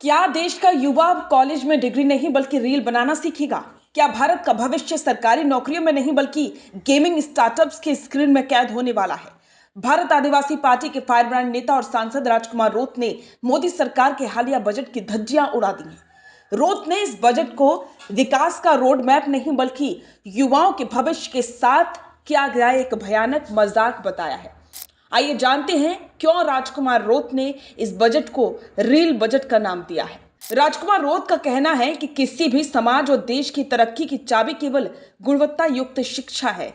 क्या देश का युवा कॉलेज में डिग्री नहीं बल्कि रील बनाना सीखेगा? क्या भारत का भविष्य सरकारी नौकरियों में नहीं बल्कि गेमिंग स्टार्टअप्स के स्क्रीन में कैद होने वाला है? भारत आदिवासी पार्टी के फायरब्रांड नेता और सांसद राजकुमार रोत ने मोदी सरकार के हालिया बजट की धज्जियां उड़ा दी हैं। रोत ने इस बजट को विकास का रोड मैप नहीं बल्कि युवाओं के भविष्य के साथ किया गया एक भयानक मजाक बताया है। आइए जानते हैं क्यों राजकुमार रोत ने इस बजट को रील बजट का नाम दिया है। राजकुमार रोत का कहना है कि किसी भी समाज और देश की तरक्की की चाबी केवल गुणवत्ता युक्त शिक्षा है,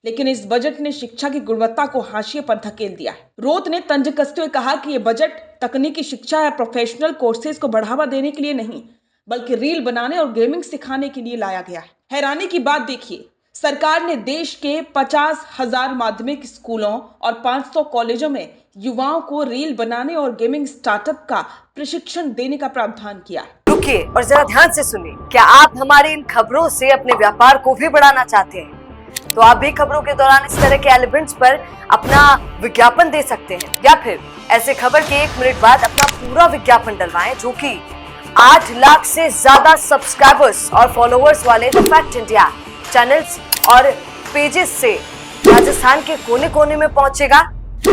लेकिन इस बजट ने शिक्षा की गुणवत्ता को हाशिए पर धकेल दिया है। रोत ने तंज कसते हुए कहा कि यह बजट तकनीकी शिक्षा या प्रोफेशनल कोर्सेज को बढ़ावा देने के लिए नहीं बल्कि रील बनाने और गेमिंग सिखाने के लिए लाया गया है। हैरानी की बात देखिए, सरकार ने देश के 50,000 माध्यमिक स्कूलों और 500 कॉलेजों में युवाओं को रील बनाने और गेमिंग स्टार्टअप का प्रशिक्षण देने का प्रावधान किया है। रुकिए और जरा ध्यान से सुनिए। क्या आप हमारी इन खबरों से अपने व्यापार को भी बढ़ाना चाहते हैं? तो आप भी खबरों के दौरान इस तरह के एलिमेंट्स पर अपना विज्ञापन दे सकते हैं, या फिर ऐसे खबर के 1 मिनट बाद अपना पूरा विज्ञापन डलवाएं, जो कि 8 लाख से ज्यादा सब्सक्राइबर्स और फॉलोअर्स वाले द फैक्ट इंडिया चैनल्स और पेजेस से राजस्थान के कोने कोने में पहुंचेगा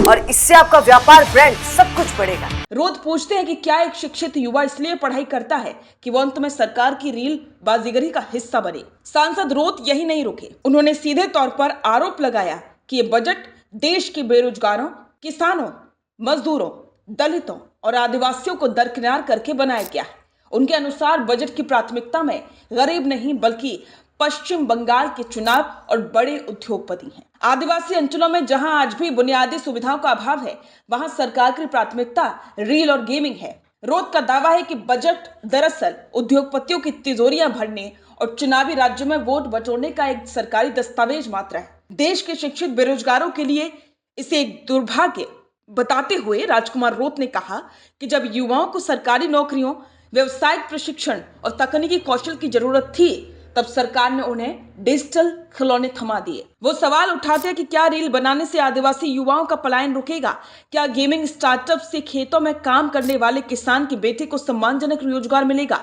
और इससे आपका व्यापार, ब्रांड सब कुछ बढ़ेगा। रोत पूछते हैं कि क्या एक शिक्षित युवा इसलिए पढ़ाई करता है कि वो अंत में सरकार की रील बाजीगरी का हिस्सा बने? सांसद रोत यही नहीं रुके। उन्होंने सीधे तौर पर आरोप लगाया कि ये बजट देश के बेरोजगारों, किसानों, मजदूरों, दलितों और आदिवासियों को दरकिनार करके बनाया गया है। उनके अनुसार बजट की प्राथमिकता में गरीब नहीं बल्कि पश्चिम बंगाल के चुनाव और बड़े उद्योगपति हैं। आदिवासी अंचलों में जहां आज भी बुनियादी सुविधाओं का अभाव है, वहां सरकार की प्राथमिकता रील और गेमिंग है। रोत का दावा है कि बजट दरअसल उद्योगपतियों की तिजोरियां भरने और चुनावी राज्यों में वोट बटोरने का एक सरकारी दस्तावेज मात्र है। देश के शिक्षित बेरोजगारों के लिए इसे एक दुर्भाग्य बताते हुए राजकुमार रोत ने कहा कि जब युवाओं को सरकारी नौकरियों, व्यवसायिक प्रशिक्षण और तकनीकी कौशल की जरूरत थी, तब सरकार ने उन्हें डिजिटल खिलौने थमा दिए। वो सवाल उठाते हैं कि क्या रील बनाने से आदिवासी युवाओं का पलायन रुकेगा? क्या गेमिंग स्टार्टअप से खेतों में काम करने वाले किसान के बेटे को सम्मानजनक रोजगार मिलेगा?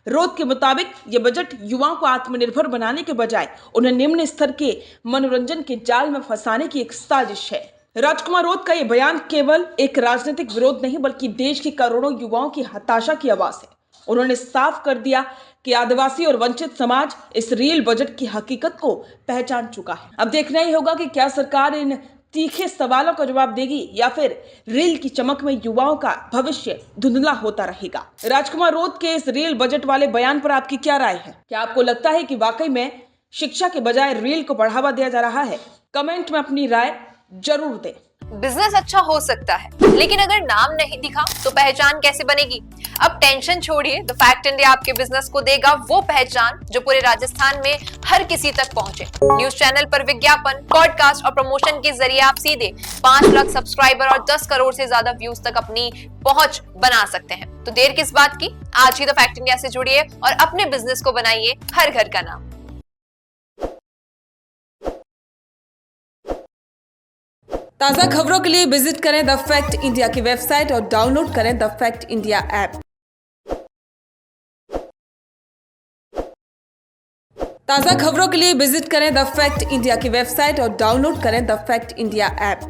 रोत के मुताबिक ये बजट युवाओं को आत्मनिर्भर बनाने के बजाय उन्हें निम्न स्तर के मनोरंजन के जाल में फंसाने की एक साजिश है। राजकुमार रोत का यह बयान केवल एक राजनीतिक विरोध नहीं बल्कि देश के करोड़ों युवाओं की हताशा की आवाज है। उन्होंने साफ कर दिया कि आदिवासी और वंचित समाज इस रील बजट की हकीकत को पहचान चुका है। अब देखना ही होगा कि क्या सरकार इन तीखे सवालों का जवाब देगी या फिर रील की चमक में युवाओं का भविष्य धुंधला होता रहेगा। राजकुमार रोत के इस रील बजट वाले बयान पर आपकी क्या राय है? क्या आपको लगता है कि वाकई में शिक्षा के बजाय रील को बढ़ावा दिया जा रहा है? कमेंट में अपनी राय जरूर दें। बिजनेस अच्छा हो सकता है, लेकिन अगर नाम नहीं दिखा तो पहचान कैसे बनेगी? अब टेंशन छोड़िए, द फैक्ट इंडिया आपके बिजनेस को देगा वो पहचान जो पूरे राजस्थान में हर किसी तक पहुंचे। न्यूज चैनल पर विज्ञापन, पॉडकास्ट और प्रमोशन के जरिए आप सीधे 5 लाख सब्सक्राइबर और 10 करोड़ से ज्यादा व्यूज तक अपनी पहुंच बना सकते हैं। तो देर किस बात की, आज ही द फैक्ट इंडिया से जुड़िए और अपने बिजनेस को बनाइए हर घर का नाम। ताज़ा खबरों के लिए विजिट करें द फैक्ट इंडिया की वेबसाइट और डाउनलोड करें द फैक्ट इंडिया ऐप। ताज़ा खबरों के लिए विजिट करें द फैक्ट इंडिया की वेबसाइट और डाउनलोड करें द फैक्ट इंडिया ऐप।